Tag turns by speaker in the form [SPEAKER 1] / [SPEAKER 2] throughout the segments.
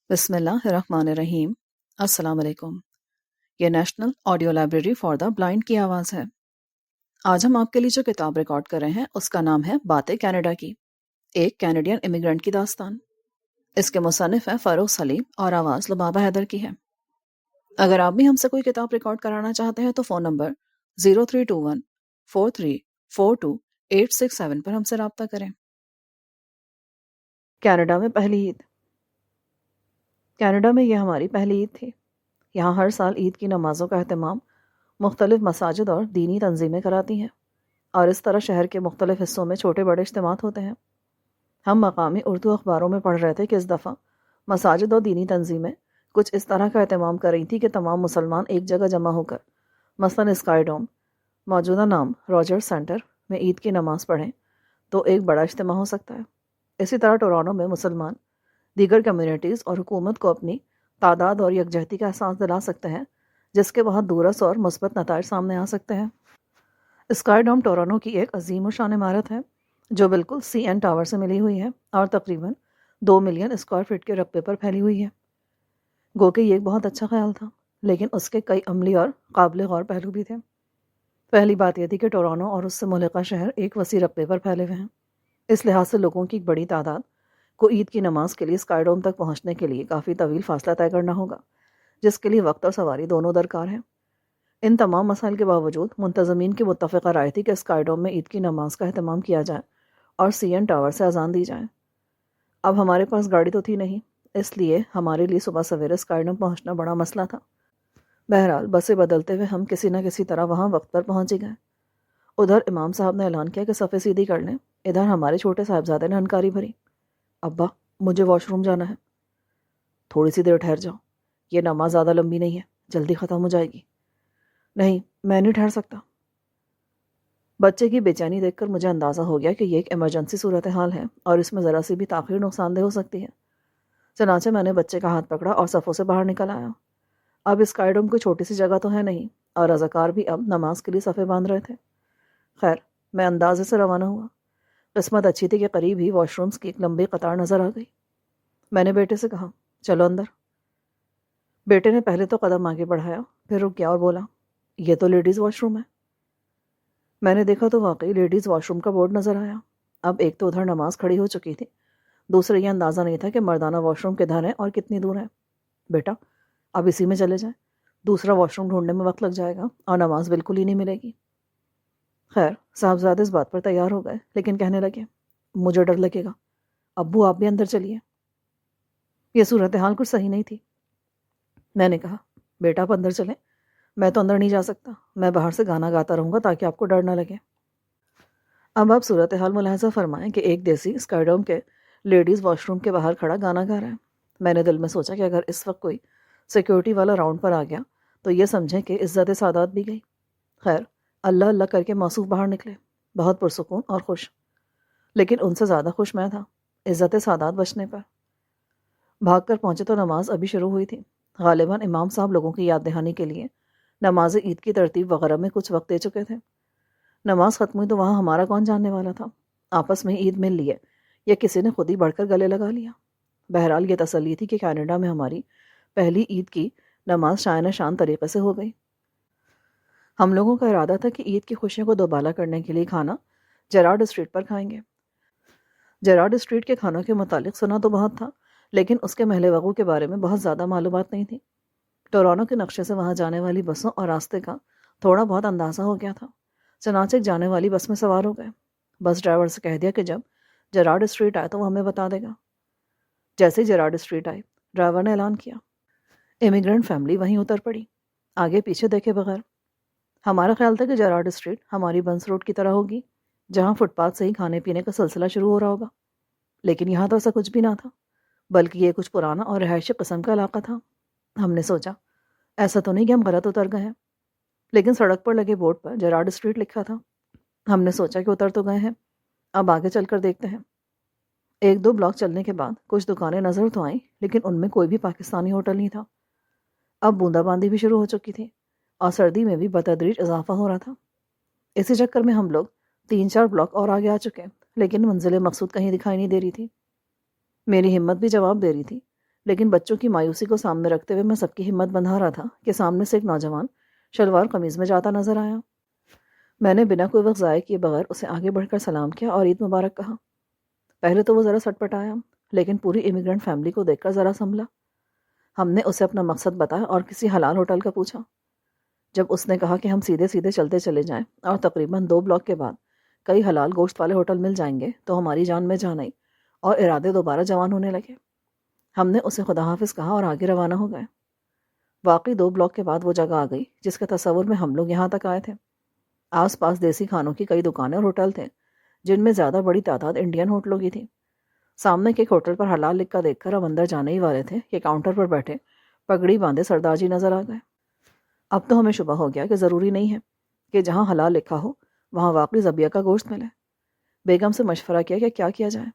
[SPEAKER 1] بسم اللہ الرحمن الرحیم۔ السلام علیکم۔ یہ national audio library for the blind کی آواز ہے۔ آج ہم آپ کے لیے جو کتاب ریکارڈ کر رہے ہیں اس کا نام ہے باتیں کینیڈا کی، ایک کینیڈین امیگرنٹ کی داستان۔ اس کے مصنف ہیں فروخ سلیم اور آواز لبابہ حیدر کی ہے۔ اگر آپ بھی ہم سے کوئی کتاب ریکارڈ کرانا چاہتے ہیں تو فون نمبر 0321434287 پر ہم سے رابطہ کریں۔ کینیڈا میں پہلی عید۔ کینیڈا میں یہ ہماری پہلی عید تھی۔ یہاں ہر سال عید کی نمازوں کا اہتمام مختلف مساجد اور دینی تنظیمیں کراتی ہیں، اور اس طرح شہر کے مختلف حصوں میں چھوٹے بڑے اجتماعات ہوتے ہیں۔ ہم مقامی اردو اخباروں میں پڑھ رہے تھے کہ اس دفعہ مساجد اور دینی تنظیمیں کچھ اس طرح کا اہتمام کر رہی تھی کہ تمام مسلمان ایک جگہ جمع ہو کر مثلاً اسکائی ڈوم، موجودہ نام روجرز سینٹر، میں عید کی نماز پڑھیں تو ایک بڑا اجتماع ہو سکتا ہے۔ اسی طرح ٹورانٹو میں مسلمان دیگر کمیونٹیز اور حکومت کو اپنی تعداد اور یکجہتی کا احساس دلا سکتے ہیں، جس کے بہت دورس اور مثبت نتائج سامنے آ سکتے ہیں۔ اسکائی ڈوم ٹورانٹو کی ایک عظیم الشان عمارت ہے جو بالکل سی این ٹاور سے ملی ہوئی ہے اور تقریباً 2 ملین اسکوائر فٹ کے رقبے پر پھیلی ہوئی ہے۔ گو کہ یہ ایک بہت اچھا خیال تھا، لیکن اس کے کئی عملی اور قابل غور پہلو بھی تھے۔ پہلی بات یہ تھی کہ ٹورانٹو اور اس سے ملحقہ شہر ایک وسیع رقبے پر پھیلے ہوئے ہیں۔ اس لحاظ سے لوگوں کی ایک بڑی تعداد کو عید کی نماز کے لیے اسکائی ڈوم تک پہنچنے کے لیے کافی طویل فاصلہ طے کرنا ہوگا، جس کے لیے وقت اور سواری دونوں درکار ہیں۔ ان تمام مسائل کے باوجود منتظمین کی متفقہ رائے تھی کہ اسکائی ڈوم میں عید کی نماز کا اہتمام کیا جائے اور سی این ٹاور سے اذان دی جائے۔ اب ہمارے پاس گاڑی تو تھی نہیں، اس لیے ہمارے لیے صبح سویرے اسکائی ڈوم پہنچنا بڑا مسئلہ تھا۔ بہرحال بسیں بدلتے ہوئے ہم کسی نہ کسی طرح وہاں وقت پر پہنچ گئے۔ ادھر امام صاحب نے اعلان کیا کہ صفیں سیدھی کر لیں، ادھر ہمارے چھوٹے صاحبزادے نے ہنکاری بھری، ابا مجھے واش روم جانا ہے۔ تھوڑی سی دیر ٹھہر جاؤ، یہ نماز زیادہ لمبی نہیں ہے، جلدی ختم ہو جائے گی۔ نہیں، میں نہیں ٹھہر سکتا۔ بچے کی بے چینی دیکھ کر مجھے اندازہ ہو گیا کہ یہ ایک ایمرجنسی صورتحال ہے اور اس میں ذرا سی بھی تاخیر نقصان دہ ہو سکتی ہے۔ چنانچہ میں نے بچے کا ہاتھ پکڑا اور صفوں سے باہر نکل آیا۔ اب اسکائی ڈوم کوئی چھوٹی سی جگہ تو ہے نہیں، اور رضاکار بھی اب نماز کے لیے صفیں باندھ رہے تھے۔ خیر، میں اندازے سے روانہ ہوا۔ قسمت اچھی تھی کہ قریب ہی واش رومز کی ایک لمبی قطار نظر آ گئی۔ میں نے بیٹے سے کہا، چلو اندر۔ بیٹے نے پہلے تو قدم آگے بڑھایا، پھر رک گیا اور بولا، یہ تو لیڈیز واش روم ہے۔ میں نے دیکھا تو واقعی لیڈیز واش روم کا بورڈ نظر آیا۔ اب ایک تو ادھر نماز کھڑی ہو چکی تھی، دوسرے یہ اندازہ نہیں تھا کہ مردانہ واش روم کدھر ہے اور کتنی دور ہے۔ بیٹا اب اسی میں چلے جائیں، دوسرا واش روم ڈھونڈنے میں وقت لگ جائے گا اور نماز بالکل ہی نہیں ملے گی۔ خیر، صاحبزادے اس بات پر تیار ہو گئے، لیکن کہنے لگے، مجھے ڈر لگے گا، ابو آپ بھی اندر چلیے۔ یہ صورتحال کچھ صحیح نہیں تھی۔ میں نے کہا، بیٹا آپ اندر چلیں، میں تو اندر نہیں جا سکتا، میں باہر سے گانا گاتا رہوں گا تاکہ آپ کو ڈر نہ لگے۔ اب آپ صورتحال ملاحظہ فرمائیں کہ ایک دیسی اسکائی ڈوم کے لیڈیز واش روم کے باہر کھڑا گانا گا رہا ہے۔ میں نے دل میں سوچا کہ اگر اس وقت کوئی سیکیورٹی والا راؤنڈ پر آ گیا تو یہ سمجھیں کہ عزت سادات بھی گئی۔ خیر، اللہ اللہ کر کے موصوف باہر نکلے، بہت پرسکون اور خوش، لیکن ان سے زیادہ خوش میں تھا عزت سادات بچنے پر۔ بھاگ کر پہنچے تو نماز ابھی شروع ہوئی تھی۔ غالباً امام صاحب لوگوں کی یاد دہانی کے لیے نماز عید کی ترتیب وغیرہ میں کچھ وقت دے چکے تھے۔ نماز ختم ہوئی تو وہاں ہمارا کون جاننے والا تھا، آپس میں عید مل لیے یا کسی نے خود ہی بڑھ کر گلے لگا لیا۔ بہرحال یہ تسلی تھی کہ کینیڈا میں ہماری پہلی عید کی نماز شائن شان طریقے سے ہو گئی۔ ہم لوگوں کا ارادہ تھا کہ عید کی خوشیوں کو دوبالا کرنے کے لیے کھانا جیرارڈ اسٹریٹ پر کھائیں گے۔ جیرارڈ اسٹریٹ کے کھانوں کے متعلق سنا تو بہت تھا، لیکن اس کے محل وقوع کے بارے میں بہت زیادہ معلومات نہیں تھی۔ ٹورانٹو کے نقشے سے وہاں جانے والی بسوں اور راستے کا تھوڑا بہت اندازہ ہو گیا تھا، چنانچہ ایک جانے والی بس میں سوار ہو گئے۔ بس ڈرائیور سے کہہ دیا کہ جب جیرارڈ اسٹریٹ آئے تو وہ ہمیں بتا دے گا۔ جیسے ہی جیرارڈ اسٹریٹ آئی، ڈرائیور نے اعلان کیا، امیگرنٹ فیملی وہیں اتر پڑی، آگے پیچھے دیکھے بغیر۔ ہمارا خیال تھا کہ جیرارڈ اسٹریٹ ہماری بنس روڈ کی طرح ہوگی، جہاں فٹ پاتھ سے ہی کھانے پینے کا سلسلہ شروع ہو رہا ہوگا، لیکن یہاں تو ایسا کچھ بھی نہ تھا، بلکہ یہ کچھ پرانا اور رہائشی قسم کا علاقہ تھا۔ ہم نے سوچا، ایسا تو نہیں کہ ہم غلط اتر گئے ہیں، لیکن سڑک پر لگے بورڈ پر جیرارڈ اسٹریٹ لکھا تھا۔ ہم نے سوچا کہ اتر تو گئے ہیں، اب آگے چل کر دیکھتے ہیں۔ 1-2 بلاک چلنے کے بعد کچھ دکانیں نظر تو آئیں، لیکن ان میں کوئی بھی پاکستانی ہوٹل نہیں تھا۔ اب بوندا باندی بھی شروع ہو چکی تھی اور سردی میں بھی بتدریج اضافہ ہو رہا تھا۔ اسی چکر میں ہم لوگ 3-4 بلاک اور آگے آ چکے، لیکن منزل مقصود کہیں دکھائی نہیں دے رہی تھی۔ میری ہمت بھی جواب دے رہی تھی، لیکن بچوں کی مایوسی کو سامنے رکھتے ہوئے میں سب کی ہمت بندھا رہا تھا کہ سامنے سے ایک نوجوان شلوار قمیض میں جاتا نظر آیا۔ میں نے بنا کوئی وقت ضائع کیے بغیر اسے آگے بڑھ کر سلام کیا اور عید مبارک کہا۔ پہلے تو وہ ذرا سٹ پٹایا، لیکن پوری امیگرینٹ فیملی کو دیکھ کر ذرا سنبھلا۔ ہم نے اسے اپنا مقصد بتایا اور کسی حلال ہوٹل کا پوچھا۔ جب اس نے کہا کہ ہم سیدھے سیدھے چلتے چلے جائیں اور تقریباً 2 بلاک کے بعد کئی حلال گوشت والے ہوٹل مل جائیں گے تو ہماری جان میں جان آئی اور ارادے دوبارہ جوان ہونے لگے۔ ہم نے اسے خدا حافظ کہا اور آگے روانہ ہو گئے۔ واقعی 2 بلاک کے بعد وہ جگہ آ گئی جس کے تصور میں ہم لوگ یہاں تک آئے تھے۔ آس پاس دیسی کھانوں کی کئی دکانیں اور ہوٹل تھے، جن میں زیادہ بڑی تعداد انڈین ہوٹلوں کی تھی۔ سامنے کے ایک ہوٹل پر حلال لکھا دیکھ کر اب اندر جانے ہی والے تھے کہ کاؤنٹر پر بیٹھے پگڑی باندھے سردار جی نظر آ گئے۔ اب تو ہمیں شبہ ہو گیا کہ ضروری نہیں ہے کہ جہاں حلال لکھا ہو وہاں واقعی ذبیحہ کا گوشت ملے۔ بیگم سے مشورہ کیا کہ کیا کیا جائے۔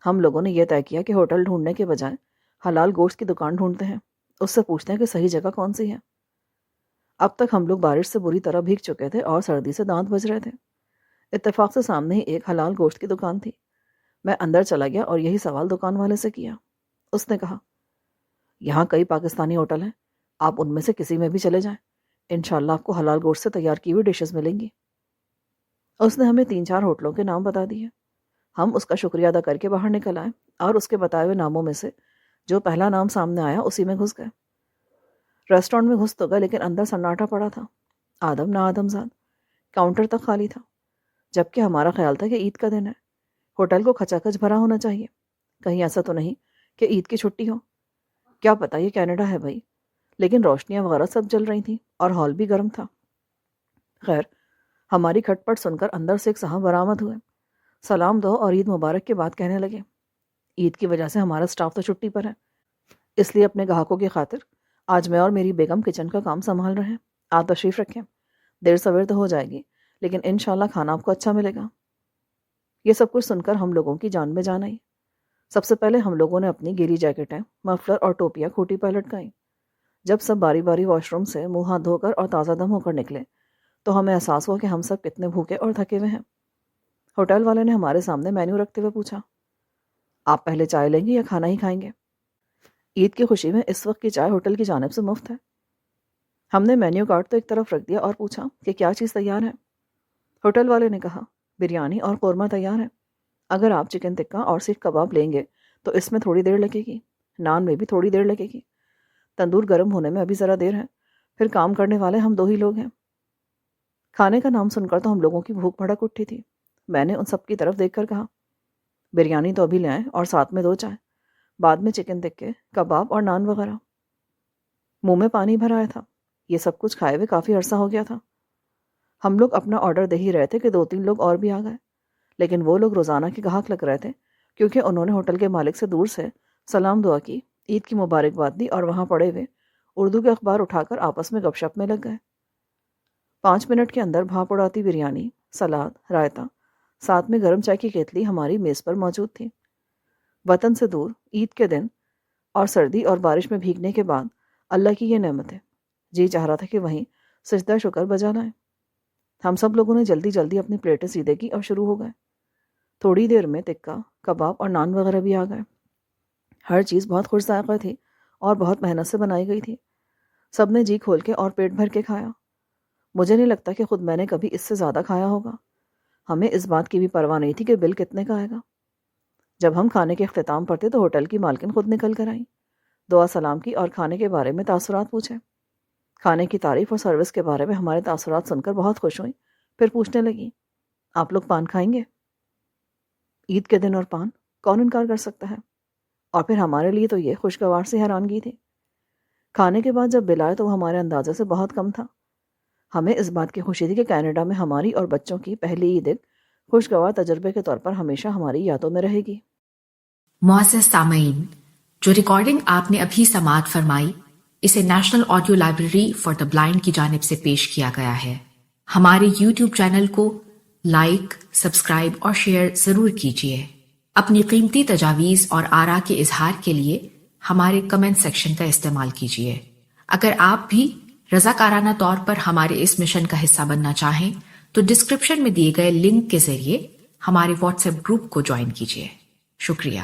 [SPEAKER 1] ہم لوگوں نے یہ طے کیا کہ ہوٹل ڈھونڈنے کے بجائے حلال گوشت کی دکان ڈھونڈتے ہیں، اس سے پوچھتے ہیں کہ صحیح جگہ کون سی ہے۔ اب تک ہم لوگ بارش سے بری طرح بھیگ چکے تھے اور سردی سے دانت بج رہے تھے۔ اتفاق سے سامنے ہی ایک حلال گوشت کی دکان تھی۔ میں اندر چلا گیا اور یہی سوال دکان والے سے کیا۔ اس نے کہا، یہاں کئی پاکستانی ہوٹل ہیں، آپ ان میں سے کسی میں بھی چلے جائیں، انشاءاللہ آپ کو حلال گوشت سے تیار کی ہوئی ڈشز ملیں گی۔ اس نے ہمیں 3-4 ہوٹلوں کے نام بتا دیے۔ ہم اس کا شکریہ ادا کر کے باہر نکل آئے اور اس کے بتائے ہوئے ناموں میں سے جو پہلا نام سامنے آیا اسی میں گھس گئے۔ ریسٹورانٹ میں گھس تو گئے لیکن اندر سناٹا پڑا تھا، آدم نہ آدم زاد۔ کاؤنٹر تک خالی تھا، جبکہ ہمارا خیال تھا کہ عید کا دن ہے، ہوٹل کو کھچا کھچ بھرا ہونا چاہیے۔ کہیں ایسا تو نہیں کہ عید کی چھٹی ہو؟ کیا پتہ یہ کینیڈا ہے بھائی، لیکن روشنیاں وغیرہ سب جل رہی تھیں اور ہال بھی گرم تھا۔ خیر، ہماری کھٹ پٹ سن کر اندر سے ایک صاحب برآمد ہوئے، سلام دو اور عید مبارک کی بات کہنے لگے۔ عید کی وجہ سے ہمارا سٹاف تو چھٹی پر ہے، اس لیے اپنے گاہکوں کی خاطر آج میں اور میری بیگم کچن کا کام سنبھال رہے ہیں۔ آپ تشریف رکھیں، دیر سویر تو ہو جائے گی لیکن انشاءاللہ کھانا آپ کو اچھا ملے گا۔ یہ سب کچھ سن کر ہم لوگوں کی جان میں جان آئی۔ سب سے پہلے ہم لوگوں نے اپنی گیلی جیکٹیں، مفلر اور ٹوپیاں کھوٹی پر لٹکائیں۔ جب سب باری باری واش روم سے منہ ہاتھ دھو کر اور تازہ دم ہو کر نکلے تو ہمیں احساس ہوا کہ ہم سب کتنے بھوکے اور تھکے ہوئے ہیں۔ ہوٹل والے نے ہمارے سامنے مینیو رکھتے ہوئے پوچھا، آپ پہلے چائے لیں گے یا کھانا ہی کھائیں گے؟ عید کی خوشی میں اس وقت کی چائے ہوٹل کی جانب سے مفت ہے۔ ہم نے مینیو کارڈ تو ایک طرف رکھ دیا اور پوچھا کہ کیا چیز تیار ہے؟ ہوٹل والے نے کہا، بریانی اور قورمہ تیار ہے، اگر آپ چکن ٹکا اور سیخ کباب لیں گے تو اس میں تھوڑی دیر لگے گی، نان میں بھی تھوڑی دیر لگے گی، تندور گرم ہونے میں ابھی ذرا دیر ہے، پھر کام کرنے والے ہم 2 ہی لوگ ہیں۔ کھانے کا نام سن کر تو ہم لوگوں کی بھوک بھڑک اٹھی تھی۔ میں نے ان سب کی طرف دیکھ کر کہا، بریانی تو ابھی لے آئیں اور ساتھ میں 2 چائے، بعد میں چکن ٹکے، کباب اور نان وغیرہ۔ منہ میں پانی بھر آیا تھا، یہ سب کچھ کھائے ہوئے کافی عرصہ ہو گیا تھا۔ ہم لوگ اپنا آرڈر دے ہی رہے تھے کہ 2-3 لوگ اور بھی آ گئے، لیکن وہ لوگ روزانہ کے گاہک لگ رہے تھے کیونکہ انہوں نے ہوٹل کے مالک سے دور سے سلام دعا کی، عید کی مبارکباد دی اور وہاں پڑے ہوئے اردو کے اخبار اٹھا کر آپس میں گپ شپ میں لگ گئے۔ 5 منٹ کے اندر بھاپ اڑاتی بریانی، سلاد، رائتا، ساتھ میں گرم چائے کی کیتلی ہماری میز پر موجود تھی۔ وطن سے دور، عید کے دن اور سردی اور بارش میں بھیگنے کے بعد اللہ کی یہ نعمت ہے، جی چاہ رہا تھا کہ وہیں سجدہ شکر بجا لائیں۔ ہم سب لوگوں نے جلدی جلدی اپنی پلیٹیں سیدھے کی اور شروع ہو گئے۔ تھوڑی دیر میں ٹکا، کباب اور نان وغیرہ بھی آ گئے۔ ہر چیز بہت خوش ذائقہ تھی اور بہت محنت سے بنائی گئی تھی۔ سب نے جی کھول کے اور پیٹ بھر کے کھایا۔ مجھے نہیں لگتا کہ خود میں نے کبھی اس سے زیادہ کھایا ہوگا۔ ہمیں اس بات کی بھی پرواہ نہیں تھی کہ بل کتنے کا آئے گا۔ جب ہم کھانے کے اختتام پر تھے تو ہوٹل کی مالکن خود نکل کر آئیں، دعا سلام کی اور کھانے کے بارے میں تاثرات پوچھے۔ کھانے کی تعریف اور سروس کے بارے میں ہمارے تاثرات سن کر بہت خوش ہوئیں، پھر پوچھنے لگی، آپ لوگ پان کھائیں گے؟ عید کے دن اور پان، کون انکار کر سکتا ہے؟ اور پھر ہمارے لیے تو یہ خوشگوار سی حیرانگی تھی۔ کھانے کے بعد جب بل آئے تو وہ ہمارے اندازے سے بہت کم تھا۔ ہمیں اس بات کی خوشی تھی کہ کینیڈا میں ہماری اور بچوں کی پہلی عید ایک خوشگوار تجربے کے طور پر ہمیشہ ہماری یادوں میں رہے گی۔
[SPEAKER 2] معزز سامعین، جو ریکارڈنگ آپ نے ابھی سماعت فرمائی، اسے national audio library for the blind کی جانب سے پیش کیا گیا ہے۔ ہمارے یوٹیوب چینل کو لائک، سبسکرائب اور شیئر ضرور کیجیے۔ اپنی قیمتی تجاویز اور آراء کے اظہار کے لیے ہمارے کمنٹ سیکشن کا استعمال کیجیے۔ اگر آپ بھی رضاکارانہ طور پر ہمارے اس مشن کا حصہ بننا چاہیں تو ڈسکرپشن میں دیے گئے لنک کے ذریعے ہمارے واٹس ایپ گروپ کو جوائن کیجیے۔ شکریہ۔